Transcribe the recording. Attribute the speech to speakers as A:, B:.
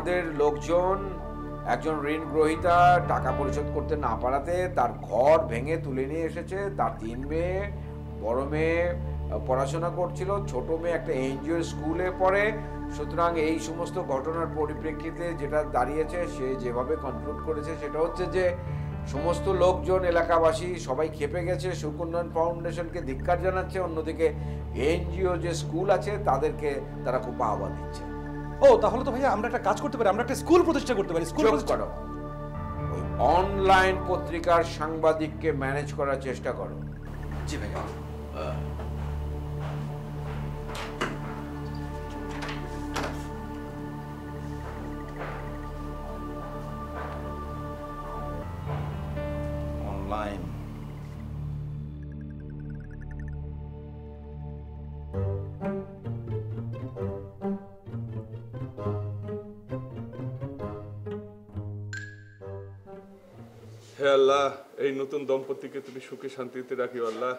A: আমাদের লোকজন একজন ঋণ গ্রহীতা টাকা পরিশোধ করতে না পারাতে তার ঘর ভেঙে তুলে নিয়ে এসেছে। তার ৩ মেয়ে, বড় মেয়ে পড়াশোনা করছিল, ছোট মেয়ে একটা এনজিও স্কুলে পড়ে। সুতরাং এই সমস্ত ঘটনার পরিপ্রেক্ষিতে যেটা দাঁড়িয়েছে, সে যেভাবে কনক্লুড করেছে সেটা হচ্ছে যে সমস্ত লোকজন, এলাকাবাসী সবাই ক্ষেপে গেছে, সুখ উন্নয়ন ফাউন্ডেশনকে ধিক্কার জানাচ্ছে, অন্যদিকে এনজিও যে স্কুল আছে তাদেরকে তারা খুব বাহবা দিচ্ছে।
B: ও তাহলে তো ভাইয়া আমরা একটা কাজ করতে পারি, আমরা একটা স্কুল প্রতিষ্ঠা করতে পারি। স্কুল
A: চুপ
B: প্রতিষ্ঠা
A: করো, ওই অনলাইন পত্রিকার সাংবাদিককে ম্যানেজ করার চেষ্টা করো।
B: জি ভাইয়া। অনলাইন
C: হে আল্লাহ, এই নতুন দম্পতিকে তুমি সুখে শান্তিতে রাখিও আল্লাহ।